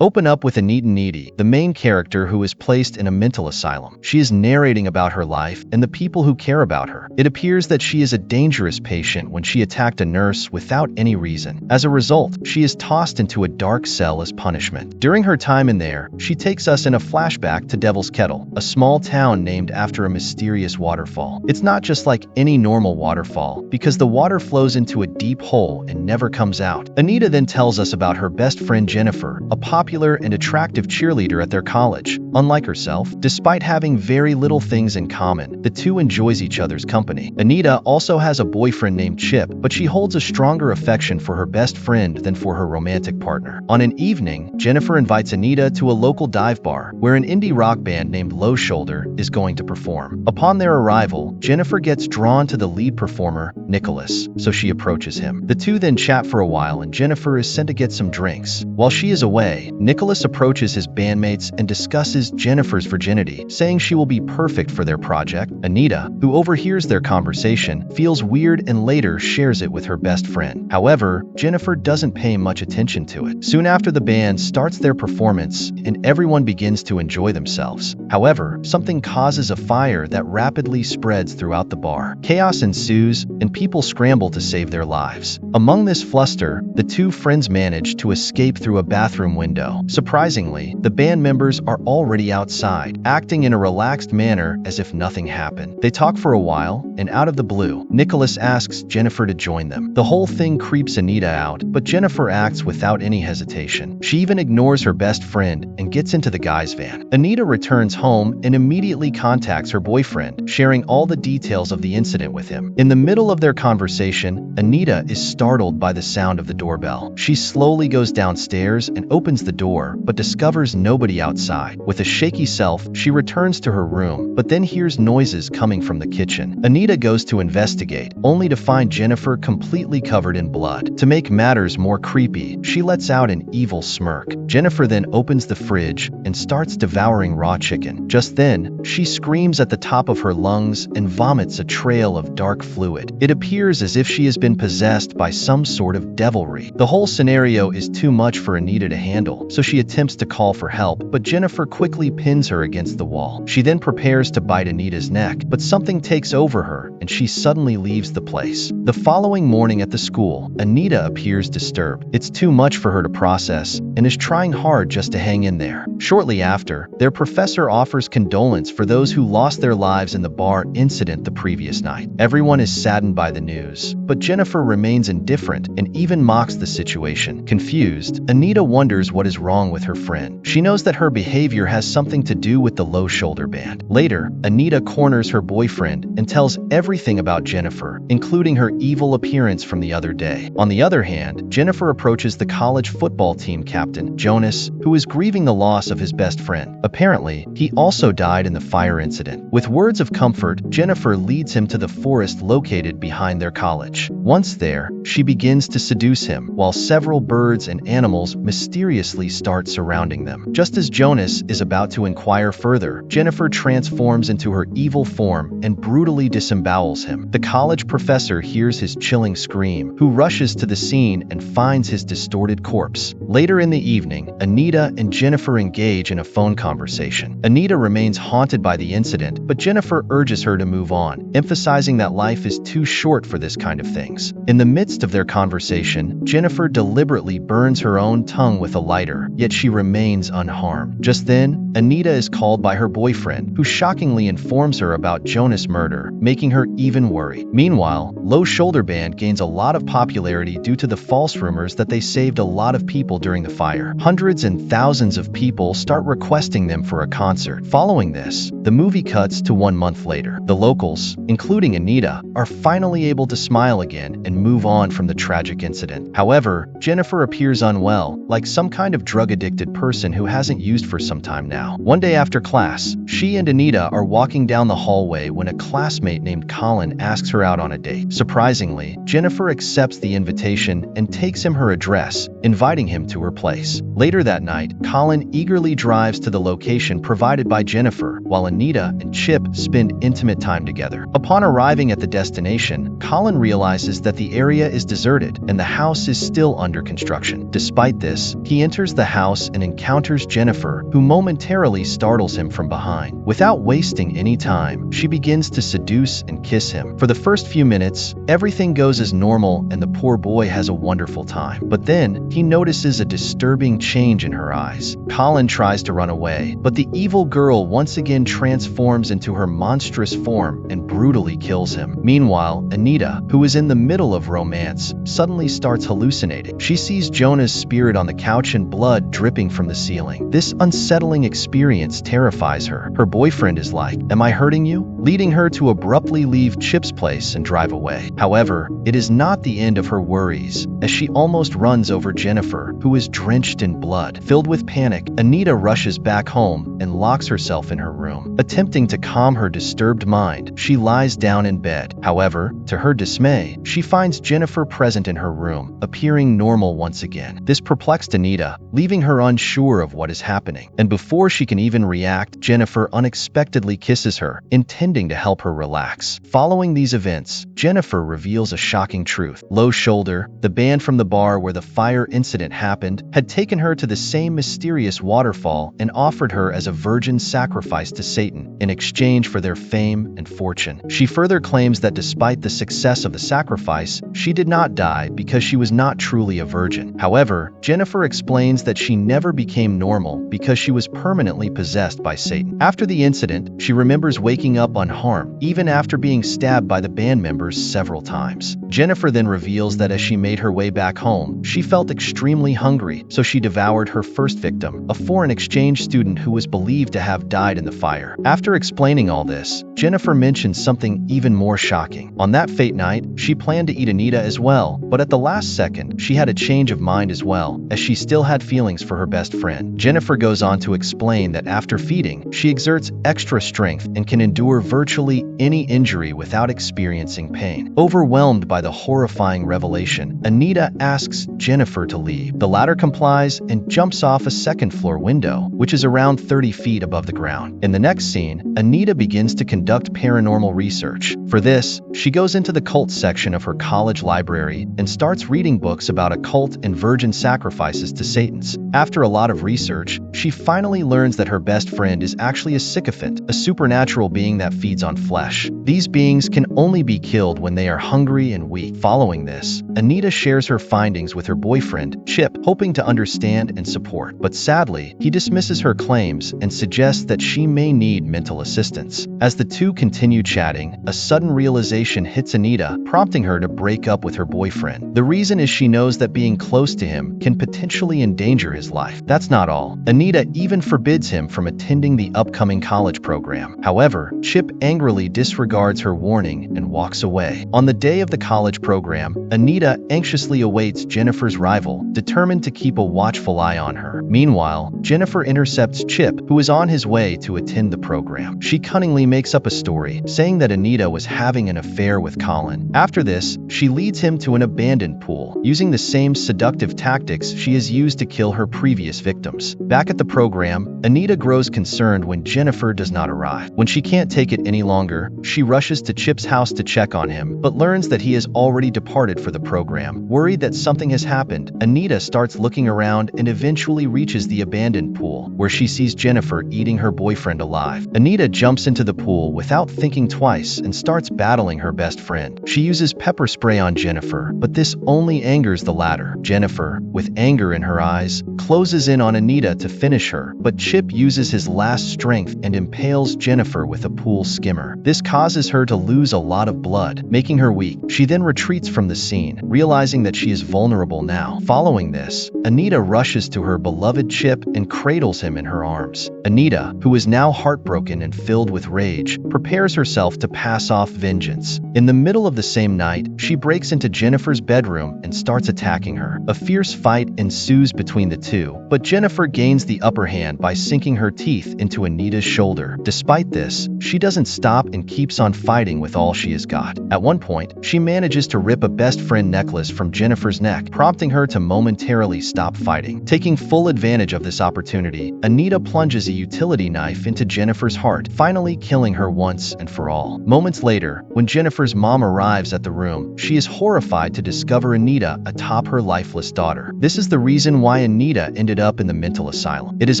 Open up with Anita Needy, the main character who is placed in a mental asylum. She is narrating about her life and the people who care about her. It appears that she is a dangerous patient when she attacked a nurse without any reason. As a result, she is tossed into a dark cell as punishment. During her time in there, she takes us in a flashback to Devil's Kettle, a small town named after a mysterious waterfall. It's not just like any normal waterfall, because the water flows into a deep hole and never comes out. Anita then tells us about her best friend Jennifer, a popular and attractive cheerleader at their college. Unlike herself, despite having very little things in common, the two enjoys each other's company. Anita also has a boyfriend named Chip, but she holds a stronger affection for her best friend than for her romantic partner. On an evening, Jennifer invites Anita to a local dive bar, where an indie rock band named Low Shoulder is going to perform. Upon their arrival, Jennifer gets drawn to the lead performer, Nicholas, so she approaches him. The two then chat for a while and Jennifer is sent to get some drinks. While she is away, Nicholas approaches his bandmates and discusses Jennifer's virginity, saying she will be perfect for their project. Anita, who overhears their conversation, feels weird and later shares it with her best friend. However, Jennifer doesn't pay much attention to it. Soon after, the band starts their performance and everyone begins to enjoy themselves. However, something causes a fire that rapidly spreads throughout the bar. Chaos ensues and people scramble to save their lives. Among this fluster, the two friends manage to escape through a bathroom window. Surprisingly, the band members are already outside, acting in a relaxed manner as if nothing happened. They talk for a while, and out of the blue, Nicholas asks Jennifer to join them. The whole thing creeps Anita out, but Jennifer acts without any hesitation. She even ignores her best friend and gets into the guy's van. Anita returns home and immediately contacts her boyfriend, sharing all the details of the incident with him. In the middle of their conversation, Anita is startled by the sound of the doorbell. She slowly goes downstairs and opens the door, but discovers nobody outside. With a shaky self, she returns to her room, but then hears noises coming from the kitchen. Anita goes to investigate, only to find Jennifer completely covered in blood. To make matters more creepy, she lets out an evil smirk. Jennifer then opens the fridge and starts devouring raw chicken. Just then, she screams at the top of her lungs and vomits a trail of dark fluid. It appears as if she has been possessed by some sort of devilry. The whole scenario is too much for Anita to handle, so she attempts to call for help, but Jennifer quickly pins her against the wall. She then prepares to bite Anita's neck, but something takes over her and she suddenly leaves the place. The following morning at the school, Anita appears disturbed. It's too much for her to process and is trying hard just to hang in there. Shortly after, their professor offers condolence for those who lost their lives in the bar incident the previous night. Everyone is saddened by the news, but Jennifer remains indifferent and even mocks the situation. Confused, Anita wonders what is wrong with her friend. She knows that her behavior has something to do with the Low Shoulder band. Later, Anita corners her boyfriend and tells everything about Jennifer, including her evil appearance from the other day. On the other hand, Jennifer approaches the college football team captain, Jonas, who is grieving the loss of his best friend. Apparently, he also died in the fire incident. With words of comfort, Jennifer leads him to the forest located behind their college. Once there, she begins to seduce him, while several birds and animals mysteriously start surrounding them. Just as Jonas is about to inquire further, Jennifer transforms into her evil form and brutally disembowels him. The college professor hears his chilling scream, who rushes to the scene and finds his distorted corpse. Later in the evening, Anita and Jennifer engage in a phone conversation. Anita remains haunted by the incident, but Jennifer urges her to move on, emphasizing that life is too short for this kind of things. In the midst of their conversation, Jennifer deliberately burns her own tongue with a lighter, yet she remains unharmed. Just then, Anita is called by her boyfriend, who shockingly informs her about Jonas' murder, making her even worried. Meanwhile, Low Shoulder Band gains a lot of popularity due to the false rumors that they saved a lot of people during the fire. Hundreds and thousands of people start requesting them for a concert. Following this, the movie cuts to 1 month later. The locals, including Anita, are finally able to smile again and move on from the tragic incident. However, Jennifer appears unwell, like some kind of drug-addicted person who hasn't used for some time now. One day after class, she and Anita are walking down the hallway when a classmate named Colin asks her out on a date. Surprisingly, Jennifer accepts the invitation and takes him her address, inviting him to her place. Later that night, Colin eagerly drives to the location provided by Jennifer, while Anita and Chip spend intimate time together. Upon arriving at the destination, Colin realizes that the area is deserted and the house is still under construction. Despite this, he enters enters the house and encounters Jennifer, who momentarily startles him from behind. Without wasting any time, she begins to seduce and kiss him. For the first few minutes, everything goes as normal and the poor boy has a wonderful time. But then, he notices a disturbing change in her eyes. Colin tries to run away, but the evil girl once again transforms into her monstrous form and brutally kills him. Meanwhile, Anita, who is in the middle of romance, suddenly starts hallucinating. She sees Jonah's spirit on the couch and blood dripping from the ceiling. This unsettling experience terrifies her. Her boyfriend is like, "Am I hurting you?" leading her to abruptly leave Chip's place and drive away. However, it is not the end of her worries, as she almost runs over Jennifer, who is drenched in blood. Filled with panic, Anita rushes back home and locks herself in her room. Attempting to calm her disturbed mind, she lies down in bed. However, to her dismay, she finds Jennifer present in her room, appearing normal once again. This perplexed Anita, leaving her unsure of what is happening. And before she can even react, Jennifer unexpectedly kisses her, intending to help her relax. Following these events, Jennifer reveals a shocking truth. Low Shoulder, the band from the bar where the fire incident happened, had taken her to the same mysterious waterfall and offered her as a virgin sacrifice to Satan in exchange for their fame and fortune. She further claims that despite the success of the sacrifice, she did not die because she was not truly a virgin. However, Jennifer explains that she never became normal because she was permanently possessed by Satan. After the incident, she remembers waking up unharmed, even after being stabbed by the band members several times. Jennifer then reveals that as she made her way back home, she felt extremely hungry, so she devoured her first victim, a foreign exchange student who was believed to have died in the fire. After explaining all this, Jennifer mentions something even more shocking. On that fate night, she planned to eat Anita as well, but at the last second, she had a change of mind as well, as she still had feelings for her best friend. Jennifer goes on to explain that after feeding, she exerts extra strength and can endure virtually any injury without experiencing pain. Overwhelmed by the horrifying revelation, Anita asks Jennifer to leave. The latter complies and jumps off a second-floor window, which is around 30 feet above the ground. In the next scene, Anita begins to conduct paranormal research. For this, she goes into the cult section of her college library and starts reading books about occult and virgin sacrifices to Satans. After a lot of research, she finally learns that her best friend is actually a sycophant, a supernatural being that feeds on flesh. These beings can only be killed when they are hungry and weak. Following this, Anita shares her findings with her boyfriend, Chip, hoping to understand and support. But sadly, he dismisses her claims and suggests that she may need mental assistance. As the two continue chatting, a sudden realization hits Anita, prompting her to break up with her boyfriend. The reason is she knows that being close to him can potentially endanger his life. That's not all. Anita even forbids him from attending the upcoming college program. However, Chip angrily disregards her warning and walks away. On the day of the college program, Anita anxiously awaits Jennifer's rival, determined to keep a watchful eye on her. Meanwhile, Jennifer intercepts Chip, who is on his way to attend the program. She cunningly makes up a story, saying that Anita was having an affair with Colin. After this, she leads him to an abandoned pool, using the same seductive tactics she has used to kill her previous victims. Back at the program, Anita grows concerned when Jennifer does not arrive. When she can't take it any longer, she rushes to Chip's house to check on him, but learns that he has already departed for the program. Worried that something has happened, Anita starts looking around and eventually reaches the abandoned pool, where she sees Jennifer eating her boyfriend alive. Anita jumps into the pool without thinking twice and starts battling her best friend. She uses pepper spray on Jennifer, but this only angers the latter. Jennifer, with anger in her eyes, closes in on Anita to finish her, but Chip uses his last strength and impales Jennifer with a pool skimmer. This causes her to lose a lot of blood, making her weak. She then retreats from the scene, realizing that she is vulnerable now. Following this, Anita rushes to her beloved Chip and cradles him in her arms. Anita, who is now heartbroken and filled with rage, prepares herself to pass off vengeance. In the middle of the same night, she breaks into Jennifer's bedroom and starts attacking her. A fierce fight ensues between the two, but Jennifer gains the upper hand by sinking her teeth into Anita's shoulder. Despite this, she doesn't stop and keeps on fighting with all she has got. At one point, she manages to rip a best friend necklace from Jennifer's neck, prompting her to momentarily stop fighting. Taking full advantage of this opportunity, Anita plunges a utility knife into Jennifer's heart, finally killing her once and for all. Moments later, when Jennifer's mom arrives at the room, she is horrified to discover Anita atop her lifeless daughter. This is the reason why why Anita ended up in the mental asylum. It is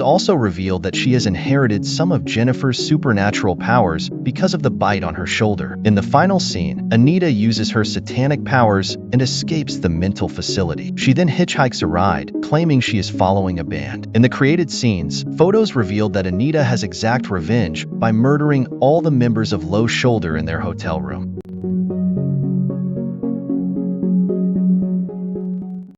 also revealed that she has inherited some of Jennifer's supernatural powers because of the bite on her shoulder. In the final scene, Anita uses her satanic powers and escapes the mental facility. She then hitchhikes a ride, claiming she is following a band. In the created scenes, photos revealed that Anita has exact revenge by murdering all the members of Low Shoulder in their hotel room.